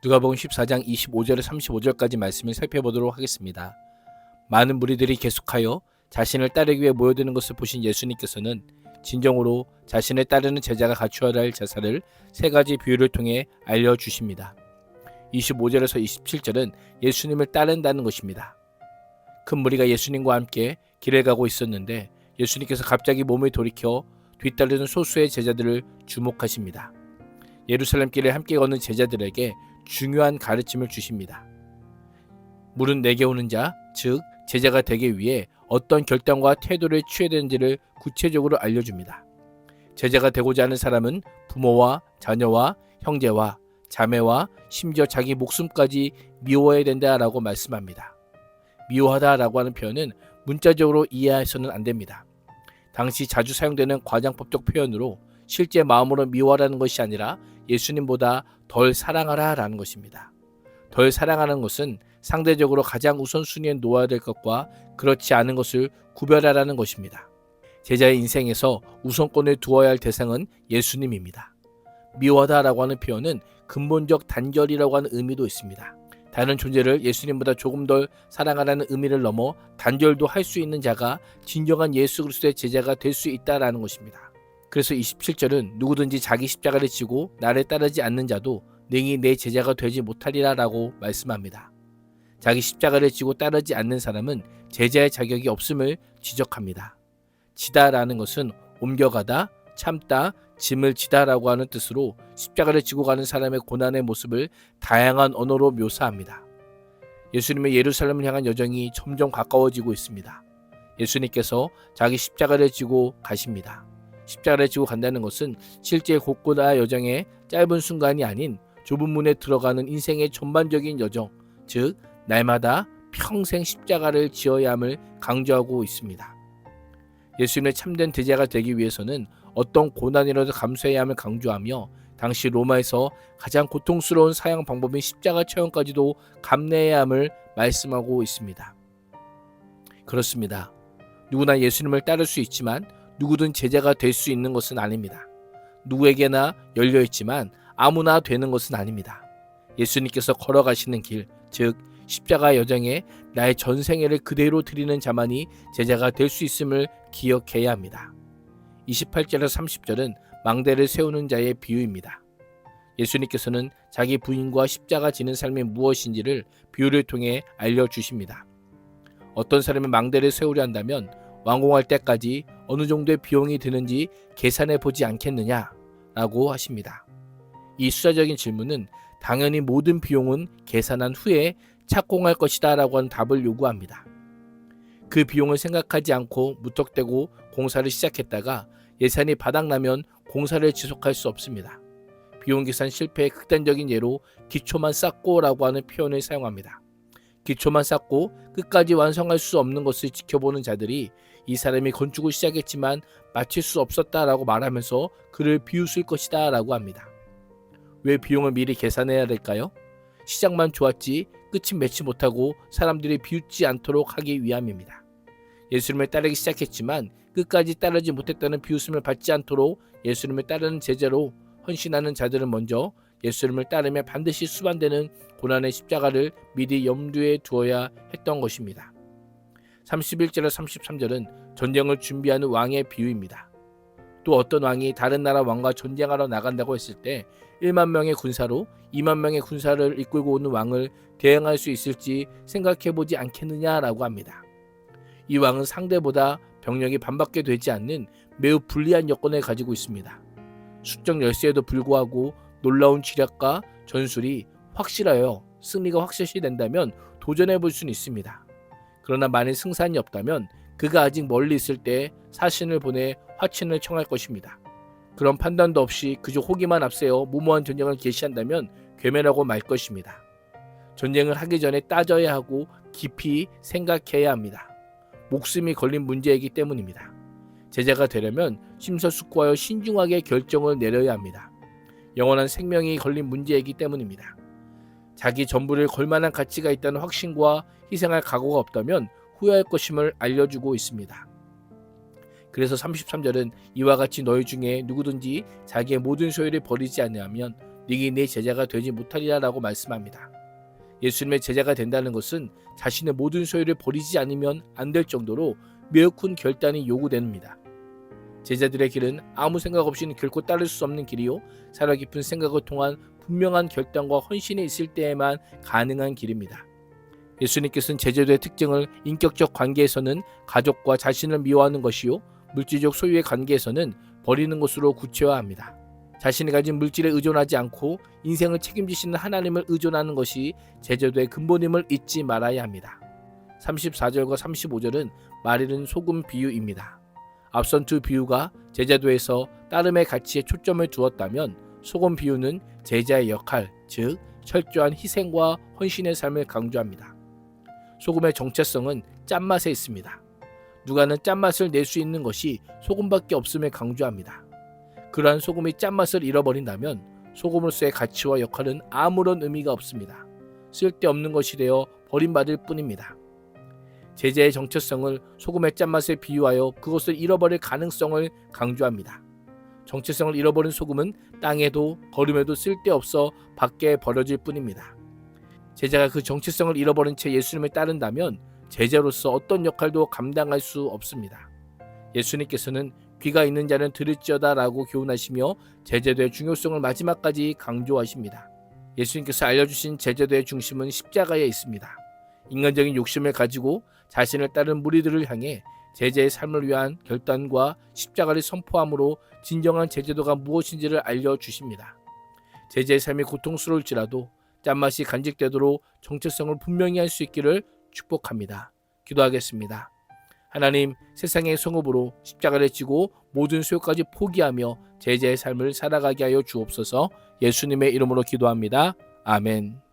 누가복음 14장 25절에 35절까지 말씀을 살펴보도록 하겠습니다. 많은 무리들이 계속하여 자신을 따르기 위해 모여드는 것을 보신 예수님께서는 진정으로 자신을 따르는 제자가 갖추어야 할 자세를 세 가지 비유를 통해 알려주십니다. 25절에서 27절은 예수님을 따른다는 것입니다. 큰 무리가 예수님과 함께 길을 가고 있었는데 예수님께서 갑자기 몸을 돌이켜 뒤따르는 소수의 제자들을 주목하십니다. 예루살렘 길을 함께 걷는 제자들에게 중요한 가르침을 주십니다. 물은 내게 오는 자, 즉 제자가 되기 위해 어떤 결단과 태도를 취해야 되는지를 구체적으로 알려줍니다. 제자가 되고자 하는 사람은 부모와 자녀와 형제와 자매와 심지어 자기 목숨까지 미워해야 된다라고 말씀합니다. 미워하다라고 하는 표현은 문자적으로 이해해서는 안 됩니다. 당시 자주 사용되는 과장법적 표현으로 실제 마음으로 미워하라는 것이 아니라 예수님보다 덜 사랑하라라는 것입니다. 덜 사랑하는 것은 상대적으로 가장 우선순위에 놓아야 될 것과 그렇지 않은 것을 구별하라는 것입니다. 제자의 인생에서 우선권을 두어야 할 대상은 예수님입니다. 미워하다라고 하는 표현은 근본적 단절이라고 하는 의미도 있습니다. 다른 존재를 예수님보다 조금 덜 사랑하라는 의미를 넘어 단절도 할 수 있는 자가 진정한 예수 그리스도의 제자가 될 수 있다라는 것입니다. 그래서 27절은 누구든지 자기 십자가를 지고 나를 따르지 않는 자도 능히 내 제자가 되지 못하리라 라고 말씀합니다. 자기 십자가를 지고 따르지 않는 사람은 제자의 자격이 없음을 지적합니다. 지다라는 것은 옮겨가다, 참다, 짐을 지다라고 하는 뜻으로 십자가를 지고 가는 사람의 고난의 모습을 다양한 언어로 묘사합니다. 예수님의 예루살렘을 향한 여정이 점점 가까워지고 있습니다. 예수님께서 자기 십자가를 지고 가십니다. 십자가를 지고 간다는 것은 실제 곳곳의 여정의 짧은 순간이 아닌 좁은 문에 들어가는 인생의 전반적인 여정, 즉 날마다 평생 십자가를 지어야 함을 강조하고 있습니다. 예수님의 참된 제자가 되기 위해서는 어떤 고난이라도 감수해야 함을 강조하며 당시 로마에서 가장 고통스러운 사형 방법인 십자가 체험까지도 감내해야 함을 말씀하고 있습니다. 그렇습니다. 누구나 예수님을 따를 수 있지만 누구든 제자가 될 수 있는 것은 아닙니다. 누구에게나 열려있지만 아무나 되는 것은 아닙니다. 예수님께서 걸어가시는 길, 즉 십자가 여정에 나의 전생애를 그대로 드리는 자만이 제자가 될 수 있음을 기억해야 합니다. 28절에서 30절은 망대를 세우는 자의 비유입니다. 예수님께서는 자기 부인과 십자가 지는 삶이 무엇인지를 비유를 통해 알려주십니다. 어떤 사람이 망대를 세우려 한다면 완공할 때까지 어느 정도의 비용이 드는지 계산해 보지 않겠느냐라고 하십니다. 이 수자적인 질문은 당연히 모든 비용은 계산한 후에 착공할 것이다 라고 하는 답을 요구합니다. 그 비용을 생각하지 않고 무턱대고 공사를 시작했다가 예산이 바닥나면 공사를 지속할 수 없습니다. 비용 계산 실패의 극단적인 예로 기초만 쌓고 라고 하는 표현을 사용합니다. 기초만 쌓고 끝까지 완성할 수 없는 것을 지켜보는 자들이 이 사람이 건축을 시작했지만 마칠 수 없었다라고 말하면서 그를 비웃을 것이다 라고 합니다. 왜 비용을 미리 계산해야 될까요? 시작만 좋았지 끝은 맺지 못하고 사람들이 비웃지 않도록 하기 위함입니다. 예수님을 따르기 시작했지만 끝까지 따르지 못했다는 비웃음을 받지 않도록 예수님을 따르는 제자로 헌신하는 자들은 먼저 예수님을 따르며 반드시 수반되는 고난의 십자가를 미리 염두에 두어야 했던 것입니다. 31절에서 33절은 전쟁을 준비하는 왕의 비유입니다. 또 어떤 왕이 다른 나라 왕과 전쟁하러 나간다고 했을 때 1만 명의 군사로 2만 명의 군사를 이끌고 오는 왕을 대항할 수 있을지 생각해보지 않겠느냐라고 합니다. 이 왕은 상대보다 병력이 반밖에 되지 않는 매우 불리한 여건을 가지고 있습니다. 수적 열세에도 불구하고 놀라운 지략과 전술이 확실하여 승리가 확실시된다면 도전해볼 수는 있습니다. 그러나 만일 승산이 없다면 그가 아직 멀리 있을 때 사신을 보내 화친을 청할 것입니다. 그런 판단도 없이 그저 호기만 앞세워 무모한 전쟁을 개시한다면 괴멸하고 말 것입니다. 전쟁을 하기 전에 따져야 하고 깊이 생각해야 합니다. 목숨이 걸린 문제이기 때문입니다. 제자가 되려면 심사숙고하여 신중하게 결정을 내려야 합니다. 영원한 생명이 걸린 문제이기 때문입니다. 자기 전부를 걸 만한 가치가 있다는 확신과 희생할 각오가 없다면 후회할 것임을 알려주고 있습니다. 그래서 33절은 이와 같이 너희 중에 누구든지 자기의 모든 소유를 버리지 않으면 네가 내 제자가 되지 못하리라라고 말씀합니다. 예수님의 제자가 된다는 것은 자신의 모든 소유를 버리지 않으면 안 될 정도로 매우 큰 결단이 요구됩니다. 제자들의 길은 아무 생각 없이는 결코 따를 수 없는 길이요, 살아 깊은 생각을 통한 분명한 결단과 헌신이 있을 때에만 가능한 길입니다. 예수님께서는 제자들의 특징을 인격적 관계에서는 가족과 자신을 미워하는 것이요, 물질적 소유의 관계에서는 버리는 것으로 구체화합니다. 자신이 가진 물질에 의존하지 않고 인생을 책임지시는 하나님을 의존하는 것이 제자도의 근본임을 잊지 말아야 합니다. 34절과 35절은 말하는 소금 비유입니다. 앞선 두 비유가 제자도에서 따름의 가치에 초점을 두었다면 소금 비유는 제자의 역할, 즉 철저한 희생과 헌신의 삶을 강조합니다. 소금의 정체성은 짠맛에 있습니다. 누가는 짠맛을 낼 수 있는 것이 소금밖에 없음을 강조합니다. 그러한 소금이 짠맛을 잃어버린다면 소금으로서의 가치와 역할은 아무런 의미가 없습니다. 쓸데없는 것이 되어 버림받을 뿐입니다. 제자의 정체성을 소금의 짠맛에 비유하여 그것을 잃어버릴 가능성을 강조합니다. 정체성을 잃어버린 소금은 땅에도 거름에도 쓸데없어 밖에 버려질 뿐입니다. 제자가 그 정체성을 잃어버린 채 예수님을 따른다면 제자로서 어떤 역할도 감당할 수 없습니다. 예수님께서는 귀가 있는 자는 들을지어다 라고 교훈하시며 제자도의 중요성을 마지막까지 강조하십니다. 예수님께서 알려주신 제자도의 중심은 십자가에 있습니다. 인간적인 욕심을 가지고 자신을 따른 무리들을 향해 제자의 삶을 위한 결단과 십자가를 선포함으로 진정한 제자도가 무엇인지를 알려주십니다. 제자의 삶이 고통스러울지라도 짠맛이 간직되도록 정체성을 분명히 할 수 있기를 축복합니다. 기도하겠습니다. 하나님, 세상의 성읍으로 십자가를 지고 모든 소유까지 포기하며 제자의 삶을 살아가게 하여 주옵소서. 예수님의 이름으로 기도합니다. 아멘.